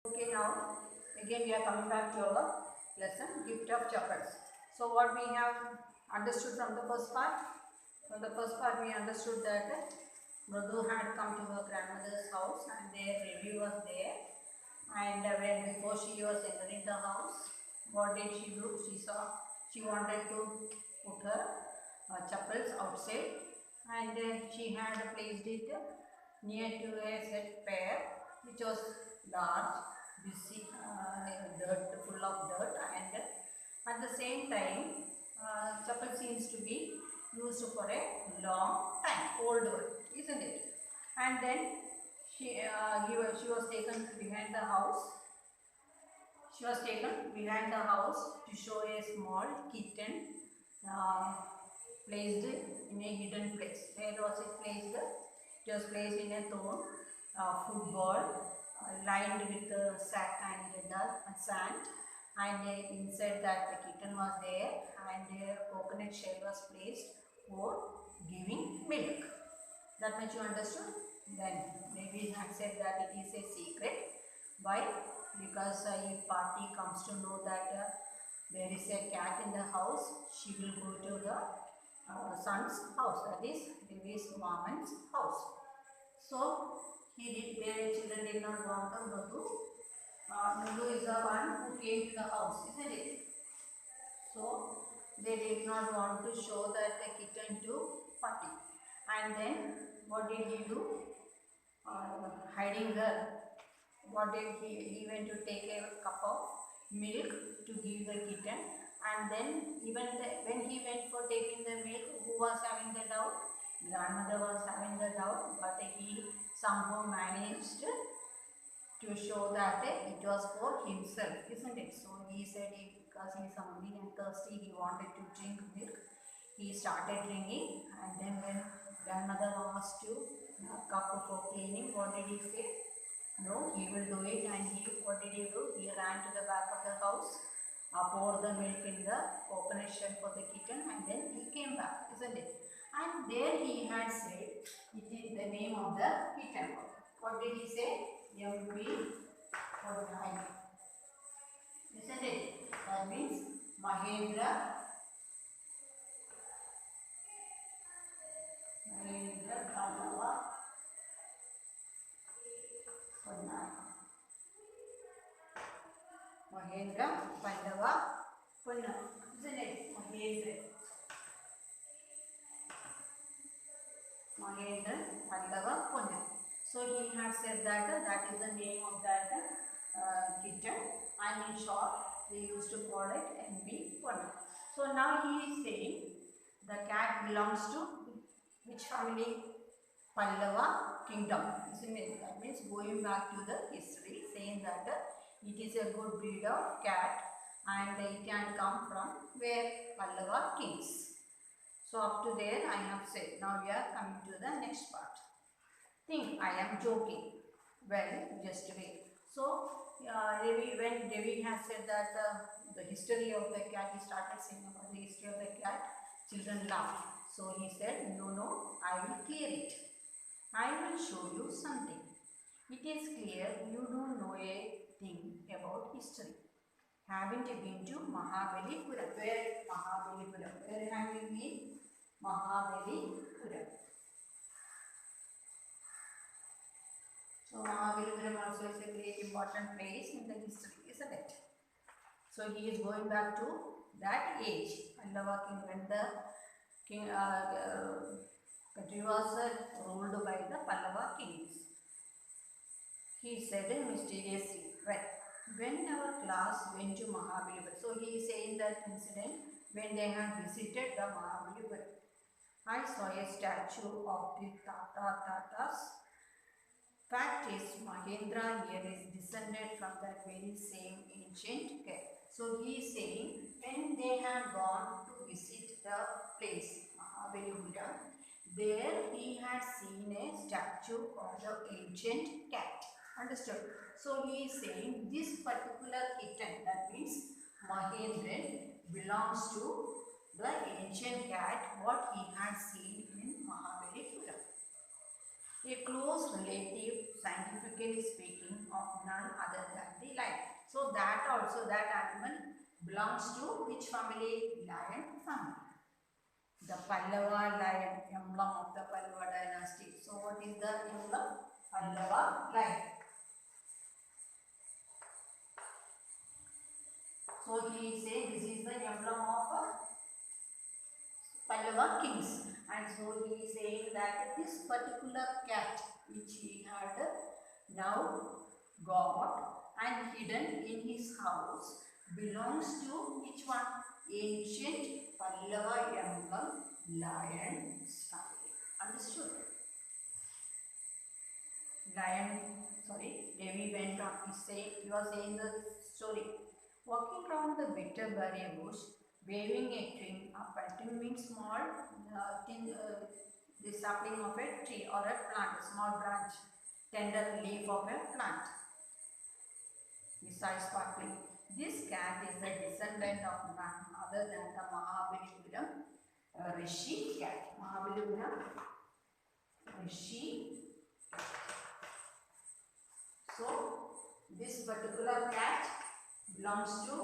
Okay, now again we are coming back to our lesson, gift of chapels. So what we have understood from the first part? From the first part we understood that Mrudu had come to her grandmother's house and their review was there. And when before she was entering the house, what did she do? She wanted to put her chapels outside, and she had placed it near to a set pair which was large, busy, dirt, full of dirt, and at the same time, chapel seems to be used for a long time, old one, isn't it? And then she was taken behind the house. She was taken behind the house to show a small kitten uh, placed in a hidden place. Where was it placed? It was placed in a thorn football lined with sack and sand, and inside that the kitten was there, and a coconut shell was placed for giving milk. That much you understood? Then maybe had said that it is a secret. Why? Because if party comes to know that there is a cat in the house, she will go to the son's house, that is Devi's Vaman's house. So their children did not want to go to. Nulu is the one who came to the house, isn't it? So they did not want to show that the kitten to party. And then what did he do? Hiding her. What did he went to take a cup of milk to give the kitten, and then when he went for taking the milk, who was having the doubt? Grandmother was having the doubt, but he somehow managed to show that it was for himself, isn't it? So he said because he is hungry and thirsty, he wanted to drink milk. He started drinking, and then when grandmother asked to cup for cleaning, what did he say? No, he will do it, and what did he do? He ran to the back of the house, poured the milk in the coconut shell for the kitten, and then he came back, isn't it? And there he had said, it is the name of the kitten. What did he say? M.P. Kodai. Isn't it? That means Mahendra Pallava Ponnai. Mahendra Pallava Ponnai. Isn't it? Mahendra Pallava Ponnai. So he had said that that is the name of that kitten, and in short they used to call it M.P. Ponnai. So now he is saying the cat belongs to which family? Pallava kingdom. Isn't it? That means going back to the history, saying that it is a good breed of cat and it can come from where? Pallava kings. So up to there I have said. Now we are coming to the next part. Think I am joking. Well, just wait. So when Devi has said that the history of the cat, he started saying about the history of the cat, children laughed. So he said, no, I will clear it. I will show you something. It is clear you don't know a thing about history. Haven't you been to Mahabalipuram? Where Mahabalipuram? Where have you been? Mahabalipuram. So Mahabalipuram also is a very important place in the history, isn't it? So he is going back to that age. Pallava king, when the king country was ruled by the Pallava kings. He said mysteriously, well, when our class went to Mahabalipuram, so he is saying that incident when they had visited the Mahabalipuram, I saw a statue of the Tatas. Fact is, Mahendra here is descended from that very same ancient cat. So he is saying when they had gone to visit the place Mahabalipuram, there he had seen a statue of the ancient cat. Understood? So he is saying this particular kitten, that means Mahendran, belongs to the ancient cat what he had seen in Mahabalipuram. A close relative, scientifically speaking, of none other than also that animal belongs to which family? Lion family. The Pallava lion, emblem of the Pallava dynasty. So what is the emblem? Pallava lion. So he is saying this is the emblem of Pallava kings. And so he is saying that this particular cat which he had now got and hidden in his house belongs to which one? Ancient Pallava emblem lion's family. Understood? Devi went on. He was saying the story. Walking around the bitter berry bush, waving a twig. A twig means small the sapling of a tree or a plant, a small branch, tender leaf of a plant. Besides sparkling. This cat is the descendant of none other than the Mahabalipuram Rishi cat. Mahabalipuram Rishi. So, this particular cat belongs to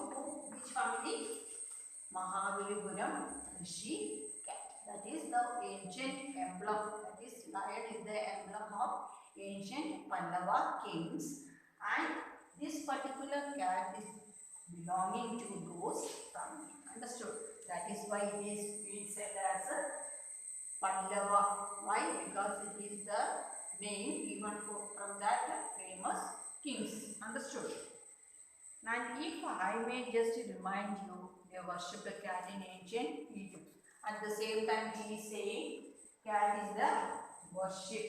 which family? Mahabalipuram Rishi cat. That is the ancient emblem. That is, lion is the emblem of ancient Pallava kings, and this particular cat is belonging to those family. Understood? That is why it is being said as a Pallava. Why? Because it is the name given from that famous kings. Understood? And if I may just remind you, they worshipped a cat in ancient Egypt. At the same time, he is saying cat is the worship.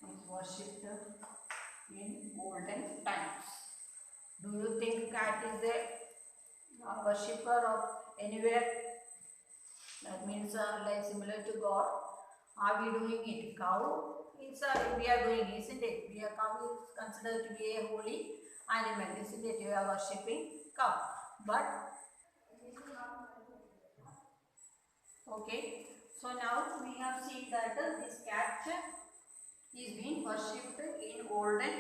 Is worshipped in olden times. Do you think cat is a worshipper of anywhere? That means like similar to God. Are we doing it? Cow? We are doing, isn't it? Cow is considered to be a holy animal, isn't it? You are worshipping cow. But okay. So now we have seen that this cat is being worshipped in olden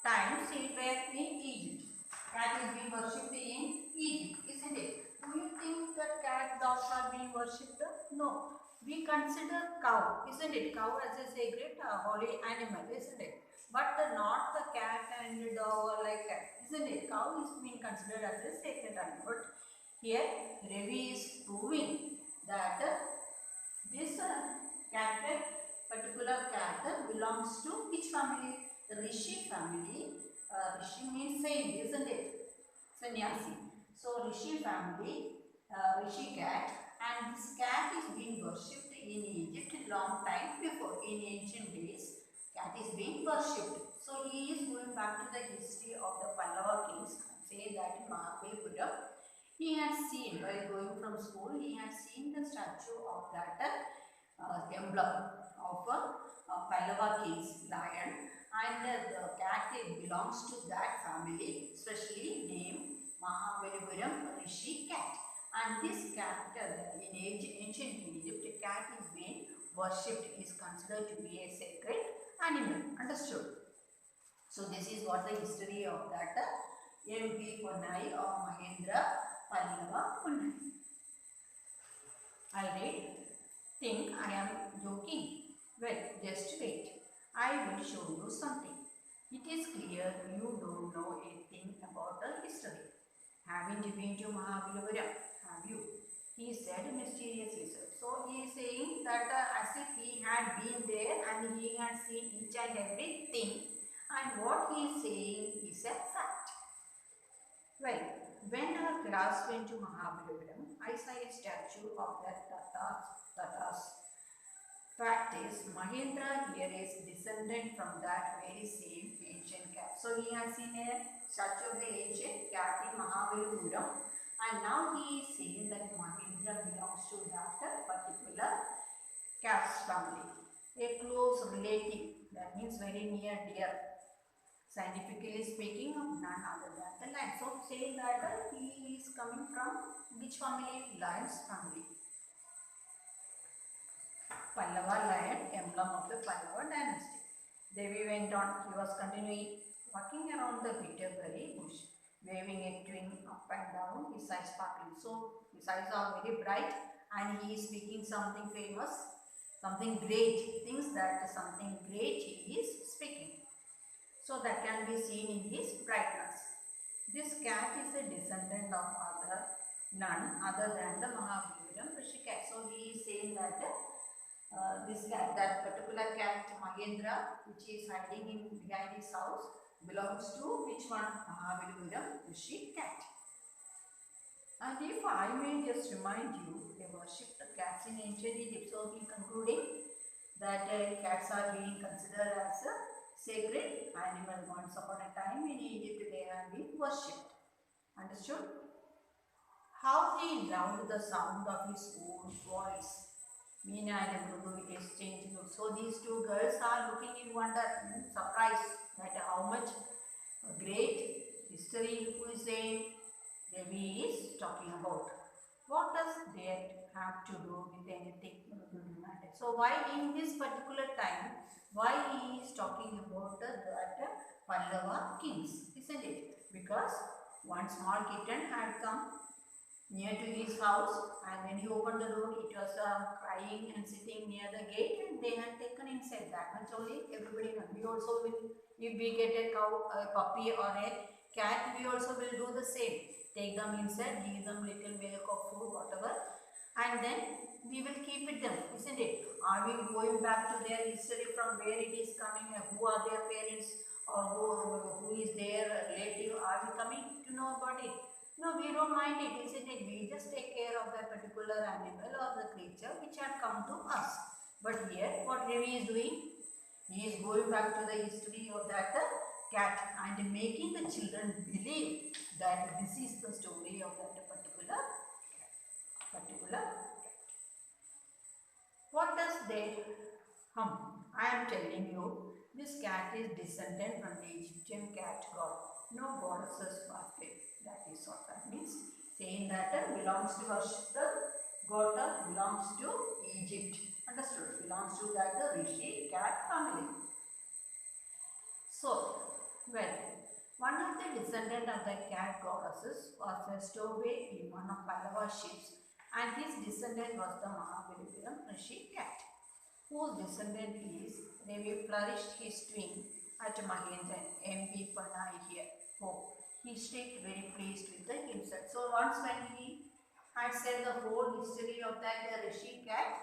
times in Egypt. Cat is being worshipped in Egypt, isn't it? Do you think that cat dogs are being worshipped? No. We consider cow, isn't it? Cow as a sacred holy animal, isn't it? But not the cat and the dog or like that, isn't it? Cow is being considered as a sacred animal. But here Ravi is proving that this particular cat belongs to which family? The Rishi family. Rishi means saint, isn't it? Sannyasi. So Rishi family, Rishi cat, and this cat is being worshipped in Egypt long time before. In ancient days, cat is being worshipped. So he is going back to the history of the Pallava kings. Say that in Mahabalipuram, he had seen while going from school, he had seen the statue of that emblem of Pallava king's lion, and the cat belongs to that family, especially named Mahabalipuram Rishi cat. And this cat in ancient Egypt, cat is being worshipped, is considered to be a sacred animal. Understood? So this is what the history of that MP Ponnai or Mahendra Pallava Ponnai. I'll read. Think I am joking. Well, just wait. I will show you something. It is clear you don't know anything about the history. Haven't you been to Mahabalipuram? Have you? He said mysteriously. So he is saying that as if he had been there and he had seen each and everything. And what he is saying is a fact. Well, when our class went to Mahabalipuram, I saw a statue of that Tatas. Fact is, Mahendra here is descendant from that very same ancient cat. So he has seen a statue of the ancient cat in Mahabalipuram, and now he is saying that Mahendra belongs to that particular cat's family. A close relative, that means very near dear. Scientifically speaking, of none other than the lion. So saying that he is coming from which family? Lion's family. Pallava lion, emblem of the Pallava dynasty. Devi went on, he was continuing walking around the bitterberry bush, waving a twig up and down, his eyes sparkling. So his eyes are very bright and he is speaking something famous, something great, things that something great he is speaking. So that can be seen in his brightness. This cat is a descendant of none other than the Mahabalipuram Rishi cat. So he is saying that this cat, that particular cat Mahendra, which is hiding in behind his house, belongs to which one? Mahabalipuram Rishi cat. And if I may just remind you, they worshipped the cats in ancient Egypt. So he concluding that cats are being considered as a sacred animal. Once upon a time in Egypt they have been worshipped. Understood? How he loved the sound of his own voice. Meena and Mrudu, it is changing. So these two girls are looking in wonder and surprise that how much great history who is saying Devi is talking about. What does that have to do with anything? So why in this particular time, why he is talking about that Pallava kings, isn't it? Because one small kitten had come near to his house, and when he opened the door, it was crying and sitting near the gate, and they had taken inside. That much only everybody knows. We also will, if we get a cow, a puppy or a cat, we also will do the same. Take them inside, give them little milk or food, whatever, and then we will keep it them, isn't it? Are we going back to their history from where it is coming, who are their parents, or who is their relative? Are we coming to know about it? No, we don't mind it, isn't it? We just take care of that particular animal or the creature which had come to us. But here, what Ravi is doing? He is going back to the history of that cat and making the children believe that this is the story of that particular cat. What does they hum? I am telling you, this cat is descendant from the Egyptian cat god. No goddesses basket. That is what that means. Saying that belongs to worship the god belongs to Egypt. Understood? Belongs to that Rishi cat family. So, well, one of the descendant of the cat goddesses was stowaway in one of Pallava ships, and his descendant was the Mahabalipuram Rishi cat, whose descendant is Ravi flourished his twin at Mahendra, MP Panai here. Oh, he stayed very pleased with the himself. So once when he had said the whole history of that Rishi cat,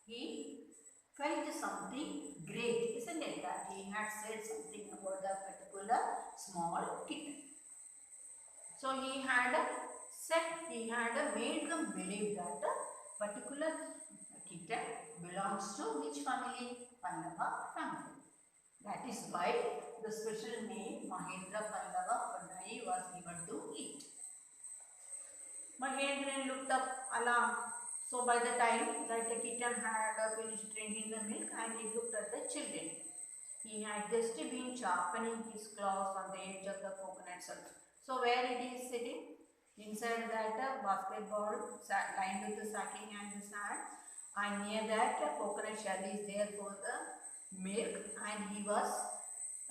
he felt something great, isn't it? That he had said something about that particular small kitten. So he had said, he had made them believe that a particular kitten belongs to which family? Pallava family. That is why the special name Mahendra Pallava Pannai was given to it. Mahendra looked up alarm. So by the time that the kitten had finished drinking the milk, and he looked at the children. He had just been sharpening his claws on the edge of the coconut shell. So where it is sitting? Inside that basketball lined with the sacking and the sand, and near that coconut shell is there for the milk, and he was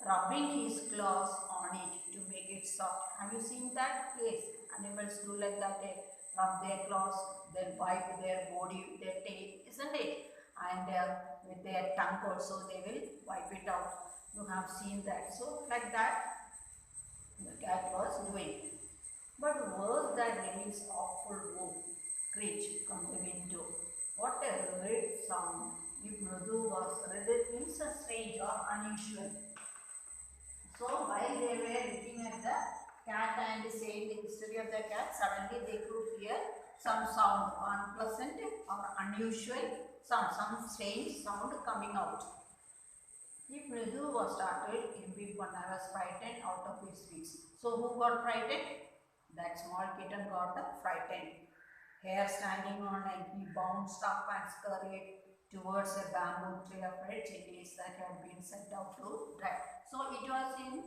rubbing his claws on it to make it soft. Have you seen that? Yes, animals do like that. They rub their claws, then wipe their body with their tail, isn't it? And with their tongue also they will wipe it out. You have seen that. So like that the cat was doing. But was that Ravi's awful whoop screech from the window? What a red sound! If Mrudu was red, it means a strange or unusual. So while they were looking at the cat and saying the history of the cat, suddenly they could hear some sound, unpleasant or unusual sound, some strange sound coming out. If Mridu was startled, MP Panna was frightened out of his wits. So who got frightened? That small kitten got frightened. Hair standing on end, he bounced up and scurried towards a bamboo tree of red chilies that had been set out to dry. So it was in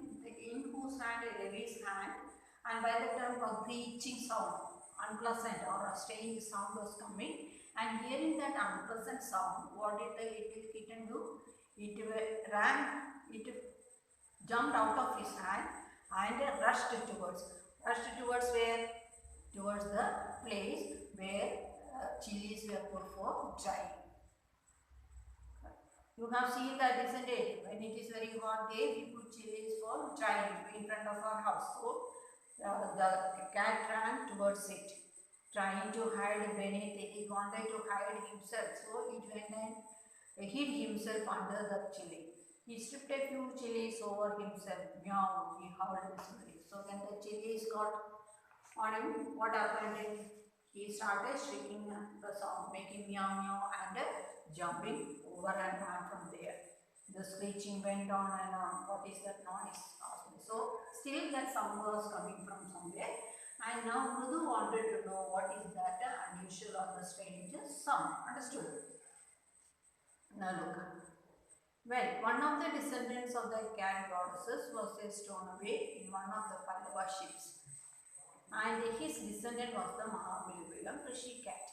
whose hand? Ravi's hand, and by the time a screeching sound, unpleasant or a strange sound was coming, and hearing that unpleasant sound, what did the little kitten do? It ran, it jumped out of his hand and rushed towards where? Towards the place where chilies were put for drying. You have seen that, isn't it? When it is very hot day, we put chilies for drying in front of our house. So the cat ran towards it, trying to hide beneath it. He wanted to hide himself, so it went and hid himself under the chili. He stripped a few chilies over himself. Meow, he howled miserably. So when the chilies got on him, what happened? He started shrieking the sound, making meow meow and jumping over and on from there. The screeching went on and on. What is that noise? Asked me. So still that sound was coming from somewhere. And now Mrudu wanted to know what is that unusual or the strange sound. Understood? Now look. Well, one of the descendants of the cat goddesses was a stowaway in one of the Pallava ships. And his descendant was the Mahabalipuram Rishi cat,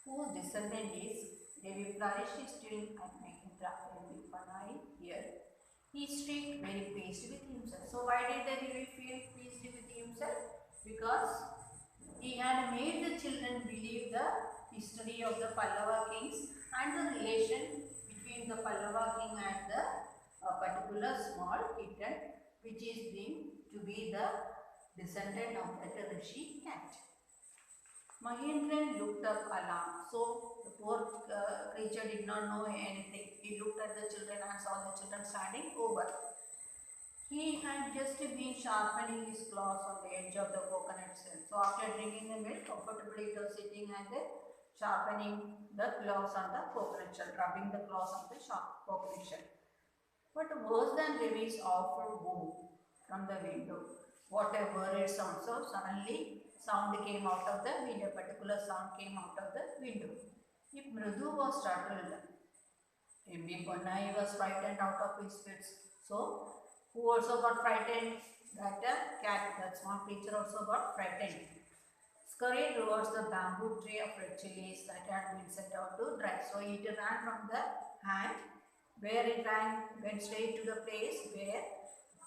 whose descendant is Devi Flourish twin and Mahindra in Panai here. He stayed very pleased with himself. So why did the Devi feel pleased with himself? Because he had made the children believe the history of the Pallava kings and the relation between the Pallava king and the particular small kitten, which is being to be the descendant of that Rishi cat. Mahendran looked up alarmed. So the poor creature did not know anything. He looked at the children and saw the children standing over. He had just been sharpening his claws on the edge of the coconut shell. So after drinking the milk, comfortably he was sitting and sharpening the claws on the coconut shell, rubbing the claws on the coconut shell. But worse than Ravi's awful boom from the window. What a worried sound. So suddenly sound came out of the window, particular sound came out of the window. If Mrudu was startled, maybe Ponnai was frightened out of his fits. So who also got frightened? That cat, that small creature also got frightened. Scurried towards the bamboo tray of red chilies that had been set out to dry. So it ran from the hand, where it ran, went straight to the place where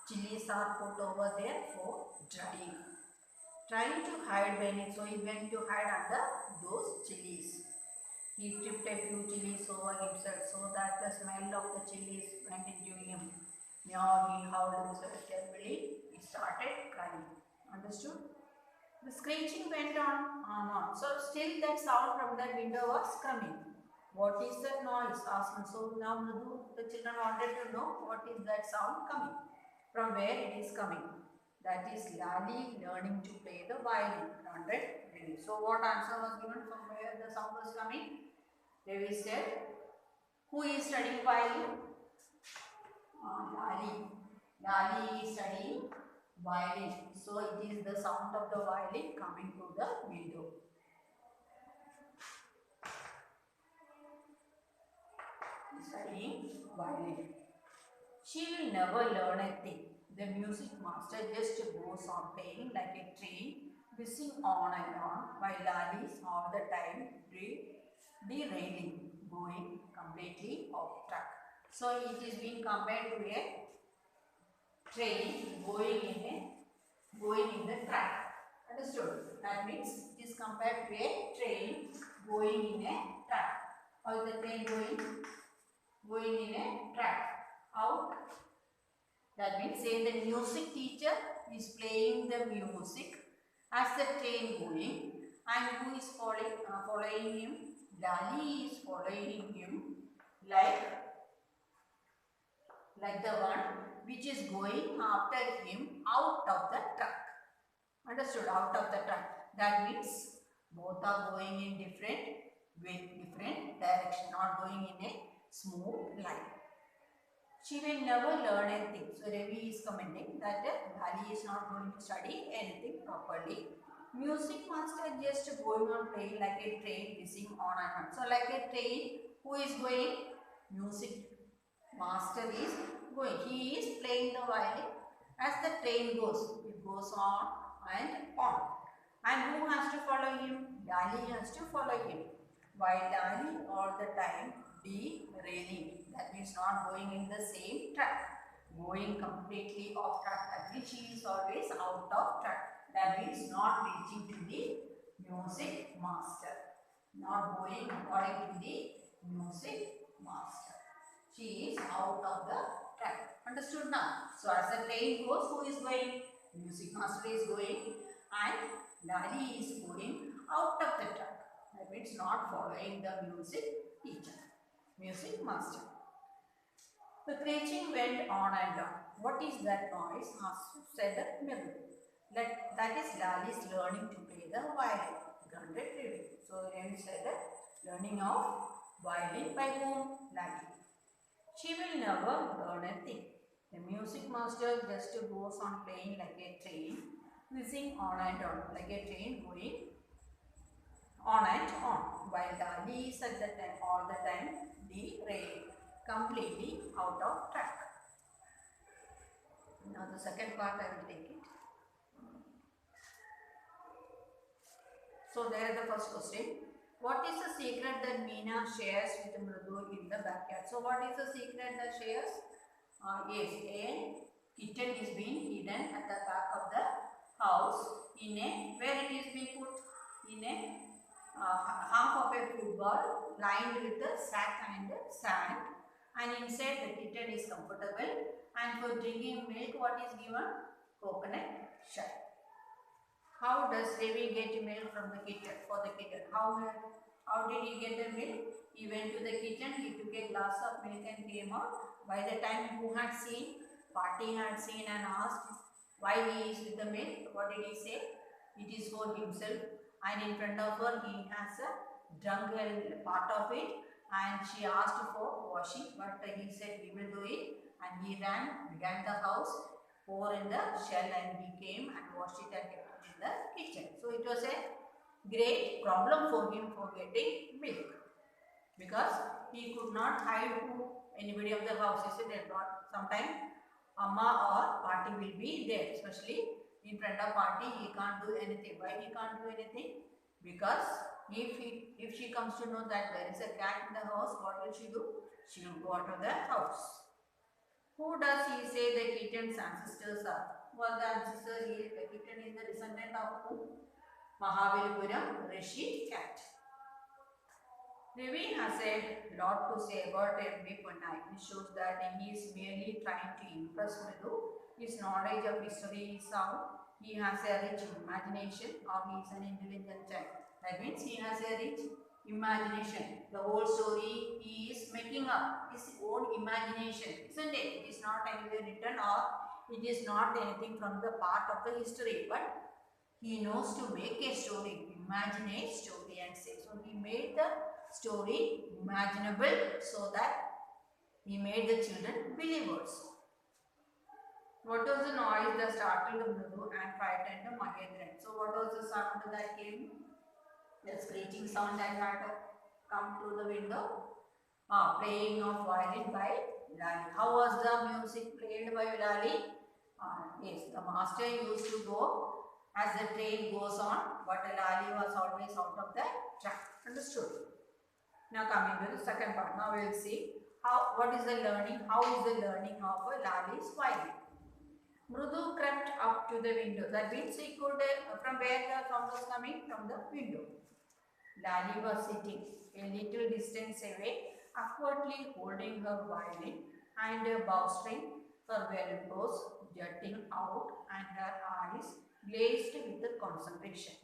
chilies are put over there for drying. Trying to hide beneath, so he went to hide under those chilies. He tripped a few chilies over himself so that the smell of the chilies went into him. Meow, he howled himself terribly. He started crying. Understood? The screeching went on. So still that sound from that window was coming. What is that noise? Asked him. So now the children wanted to know what is that sound coming, from where it is coming. That is Lali learning to play the violin. So what answer was given from where the sound was coming? Devi said, who is studying violin? Lali. Lali is studying violin. So it is the sound of the violin coming through the window. Studying violin. She will never learn a thing. The music master just goes on playing like a train, whizzing on and on, while Lali is all the time derailing, going completely off track. So it is being compared to a train going in the track. Understood? That means it is compared to a train going in a track. How is the train going in a track? How? That means say the music teacher is playing the music as the train going, and who is following him? Lali is following him like the one which is going after him out of the track. Understood? Out of the track. That means both are going in different direction, not going in a smooth line. She will never learn anything. So Ravi is commenting that Lali is not going to study anything properly. Music master just going on playing like a train, whizzing on and on. So like a train, who is going? Music master is going. He is playing the violin as the train goes. It goes on and on. And who has to follow him? Lali has to follow him. While Lali all the time derailing. That means not going in the same track. going completely off track. That means she is always out of track. That means not reaching to the music master. Not going according to the music master. She is out of the track. Understood now? So as the train goes, who is going? Music master is going and Lali is going out of the track. That means not following the music teacher, music master. The screeching went on and on. What is that noise? Said Miru. That is Lali's learning to play the violin. Granted reading. So Ren said learning of violin by whom? Lali. She will never learn a thing. The music master just goes on playing like a train, whizzing on and on, like a train going on and on. While Lali is at the time, all the time, derailed, completely out of track. Now the second part I will take it. So there is the first question. What is the secret that Meena shares with Mridu in the backyard? So what is the secret that shares? Yes, a kitten is being hidden at the back of the house in a, where it is being put? In a half of a football lined with the sack and sand, and inside the kitten is comfortable, and for drinking milk what is given? Coconut shell. How does Ravi get milk from the kitten? For the kitten, how did he get the milk? He went to the kitchen, he took a glass of milk and came out. By the time who had seen, Party had seen and asked why he is with the milk. What did he say? It is for himself, and in front of her he has drunk a part of it, and she asked for washing, but he said he will do it, and he began the house, pour in the shell, and he came and washed it and kept it in the kitchen. So it was a great problem for him for getting milk, because he could not hide anybody of the house, isn't it? Sometimes Amma or Party will be there, especially in front of Party he can't do anything. Why he can't do anything? Because if she comes to know that there is a cat in the house, what will she do? She will go out of the house. Who does he say the kitten's ancestors are? Well, the ancestor is the kitten is the descendant of whom? Mahabalipuram Rishi cat. Ravi has a lot to say about M.B. Ponnai. It shows that he is merely trying to impress Mridu. His knowledge of history is sound. He has a rich imagination, or he is an intelligent child. That means he has a rich imagination. The whole story he is making up his own imagination, isn't it? It is not anywhere written, or it is not anything from the part of the history, but he knows to make a story, imagine a story and say. So he made the story imaginable so that he made the children believers. What was the noise that startled the Mridu and frightened the Mahendran? So what was the sound that came? The screeching sound that had come through the window. Playing of violin by Lali. How was the music played by Lali? Yes, the master used to go as the train goes on, but Lali was always out of the track. Understood? Now coming to the second part. Now we will see what is the learning, how is the learning of Lali's violin. Mridu crept up to the window. That means he could, from where the sound was coming? From the window. Lali was sitting a little distance away, awkwardly holding her violin and a bowstring, her elbows jutting out and her eyes glazed with concentration.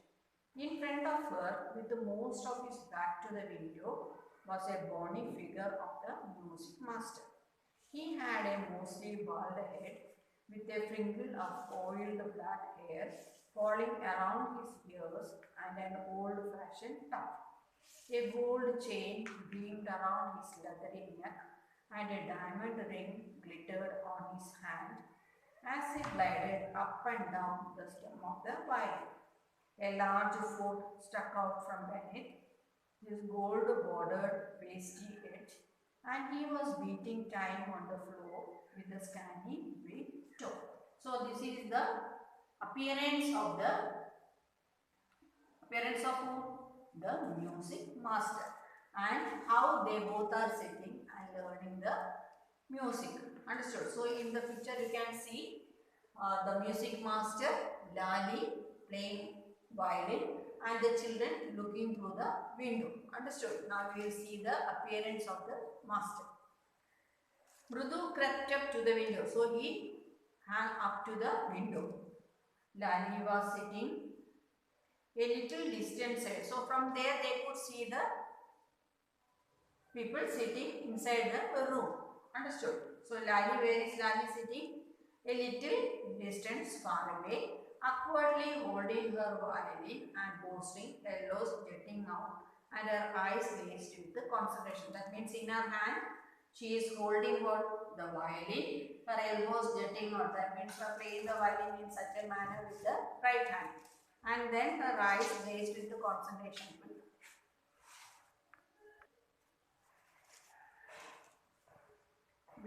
In front of her, with the most of his back to the window, was a bony figure of the music master. He had a mostly bald head with a fringe of oiled black hair falling around his ears and an old-fashioned tuft. A gold chain gleamed around his leathery neck and a diamond ring glittered on his hand as he glided up and down the stem of the violin. A large foot stuck out from beneath his gold-bordered pasty edge, and he was beating time on the floor with a scanty big toe. So this is the appearance of who? The music master, and how they both are sitting and learning the music. Understood? So in the picture you can see the music master Lali playing violin and the children looking through the window. Understood? Now we will see the appearance of the master. Mrudu crept up to the window. So he hung up to the window. Lali was sitting a little distance away. So from there they could see the people sitting inside the room. Understood? So Lali, where is Lali sitting? A little distance far away, awkwardly holding her violin and boasting, elbows jutting out and her eyes glazed with the concentration. That means in her hand she is holding what? The violin, her elbows jutting out. That means her playing the violin in such a manner with the right hand. And then her eyes glazed with the concentration.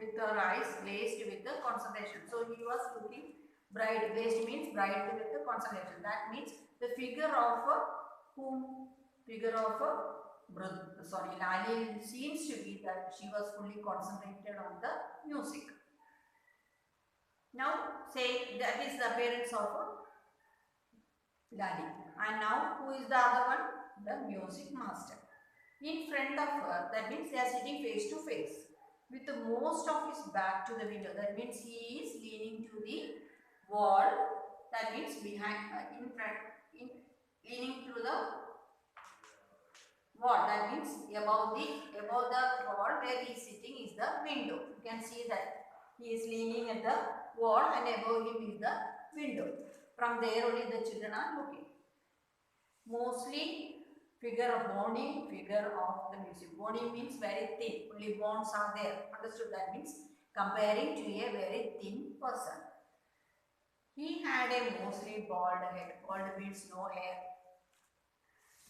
With her eyes glazed with the concentration. So he was looking bright. Glazed means bright with the concentration. That means the figure of whom? Figure of Lali seems to be that she was fully concentrated on the music. Now say that is the appearance of Lali. And now who is the other one? The music master. In front of her, that means they are sitting face to face with the most of his back to the window. That means he is leaning to the wall. That means behind, in front, leaning to the wall. That means above the wall where he is sitting is the window. You can see that he is leaning at the wall and above him is the window. From there only the children are looking. Mostly bony figure of the music. Bony means very thin. Only bones are there. Understood? That means comparing to a very thin person. He had a mostly bald head. Bald means no hair.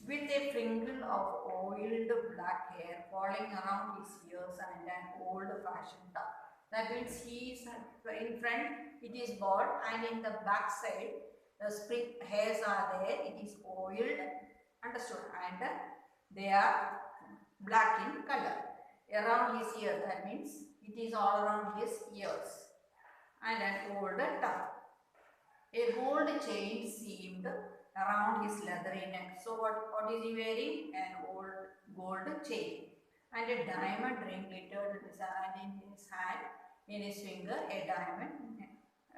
With a fringe of oiled black hair falling around his ears and an old-fashioned tuck. That means he is in front, it is bald, and in the back side, the split hairs are there. It is oiled. Understood? And they are black in color. Around his ear, that means it is all around his ears. And an old tuck. A gold chain seemed around his leathery neck. So what is he wearing? An old gold chain. And a diamond ring glittered in his hand, in his finger, a diamond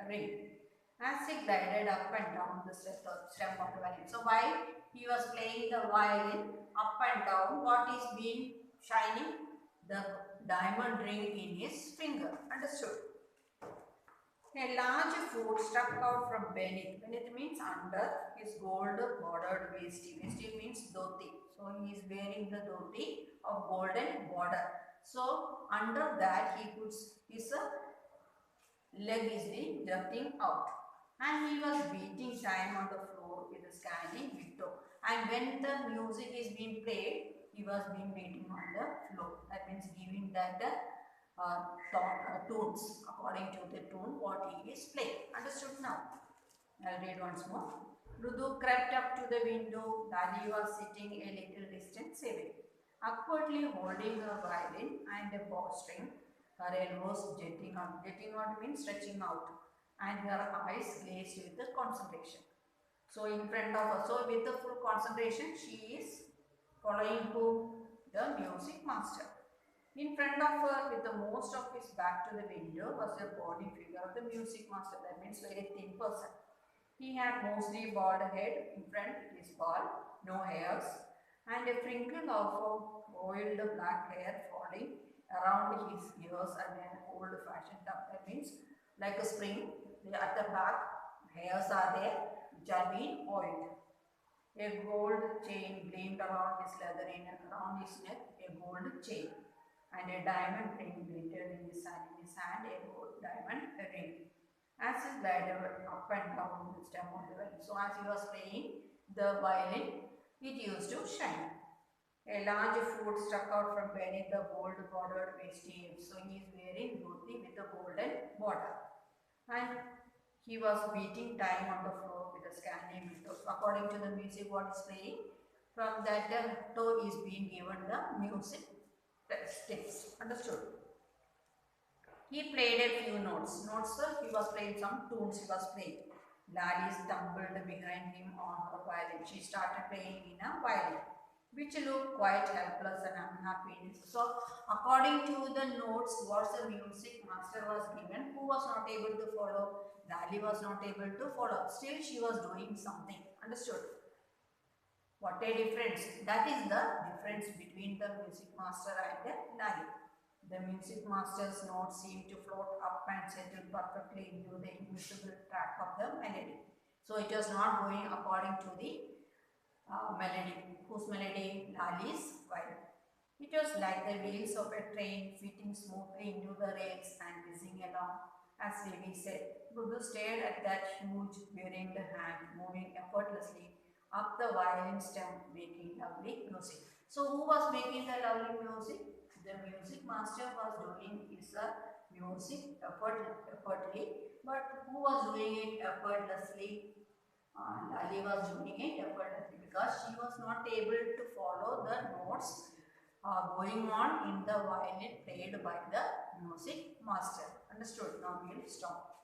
ring. As he glided up and down the stem of the violin. So while he was playing the violin up and down, what is being shining? The diamond ring in his finger. Understood? A large foot stuck out from beneath. Beneath means under his gold bordered waisty. Waisty means dhoti. So he is wearing the dhoti of golden border. So under that he puts his leg is being jutting out. And he was beating time on the floor with a scanning victor. And when the music is being played, he was being beating on the floor. That means giving that tunes according to the tune what he is playing. Understood now? I'll read once more. Mrudu crept up to the window. Lali was sitting a little distance away, awkwardly holding her violin and a bowstring. Her elbows jetting out. Jetting out means stretching out, and her eyes glazed with the concentration. So in front of her, so with the full concentration, she is following who? The music master. In front of her, with the most of his back to the window, was a bony figure of the music master. That means very thin person. He had mostly bald head. In front, it is bald, no hairs, and a sprinkle of oiled black hair falling around his ears and an old-fashioned tuck. That means like a spring. At the back, hairs are there which are being oiled. A gold chain gleamed around his leathery neck, around his neck, a gold chain. And a diamond ring glittered in his hand, a gold diamond ring. As he glided up and down the stem of the violin. So as he was playing the violin, it used to shine. A large foot stuck out from beneath the gold bordered waistcoat. So he is wearing dhoti with a golden border. And he was beating time on the floor with a scanning window. So according to the music what is playing, from that toe is being given the music steps. Understood? He played a few notes. Notes, he was playing some tunes he was playing. Lali stumbled behind him on her violin. She started playing in a violin, which looked quite helpless and unhappy. So, according to the notes, what the music master was given, who was not able to follow? Lali was not able to follow. Still, she was doing something. Understood? What a difference. That is the difference between the music master and the Lali. The music master's notes seemed to float up and settle perfectly into the invisible track of the melody. So it was not going according to the melody. Whose melody? Lali's violin. It was like the wheels of a train fitting smoothly into the rails and whizzing along. As Devi said, Buddha stared at that huge, bearing the hand, moving effortlessly up the violin stem, making lovely music. So, who was making the lovely music? The music master was doing his music effortlessly, but who was doing it effortlessly? Lali was doing it effortlessly because she was not able to follow the notes going on in the violin played by the music master. Understood? Now we will stop.